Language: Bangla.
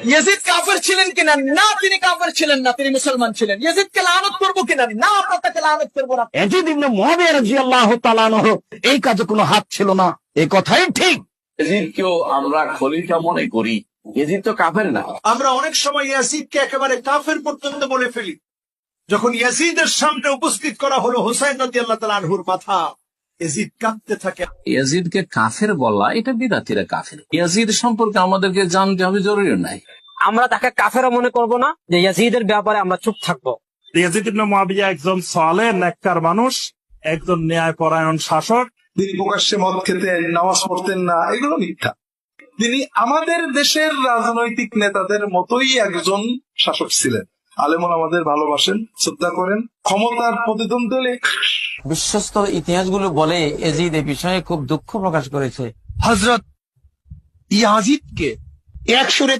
ইয়াজিদ কাফের ছিলেন কিনা? না, তিনি কাফের ছিলেন না, তিনি মুসলমান ছিলেন। ইয়াজিদকে লানত করবো কিনা? না, আমরা তাকে লানত করবো না। ইয়াজিদ ইবনে মুআবিয়া রাদিয়াল্লাহু তাআলা আনহু এই কাজে কোনো হাত ছিল না, এই কথাই ঠিক। ইয়াজিদকেও আমরা খলিফা মনে করি, ইয়াজিদ তো কাফের না। আমরা অনেক সময় ইয়াজিদকে একেবারে কাফের পর্যন্ত বলে ফেলি। যখন ইয়াজিদের সামনে উপস্থিত করা হলো হুসাইন রাদিয়াল্লাহু তাআলা আনহুর মাথা, ইয়াজিদ কাঁদতে থাকে। ইয়াজিদকে কাফের বলা, এটা বিদাতিরা কাফের। ইয়াজিদ সম্পর্কে আমাদেরকে জানতে হবে, জরুরি নাই। আমরা তাকে কাফেরও মনে করব না, যে ইয়াজিদের ব্যাপারে আমরা চুপ থাকবো। ইয়াজিদ ইবনে মুআবিয়া একজন সালেহ নেককার মানুষ, একজন ন্যায়পরায়ণ শাসক। তিনি প্রকাশ্যে মদ খেতেন, নামাজ পড়তেন না, এগুলো মিথ্যা। তিনি আমাদের দেশের রাজনৈতিক নেতাদের মতোই একজন শাসক ছিলেন। আলেমুল আমাদের ভালোবাসেন, শ্রদ্ধা করেন, ক্ষমতার প্রতিদ্বন্দ্বী হলে বিশ্বস্ত ইতিহাসগুলো বলে ইয়াজিদ এ বিষয়ে খুব দুঃখ প্রকাশ করেছে। হযরত ইয়াজিদকে এক সুরে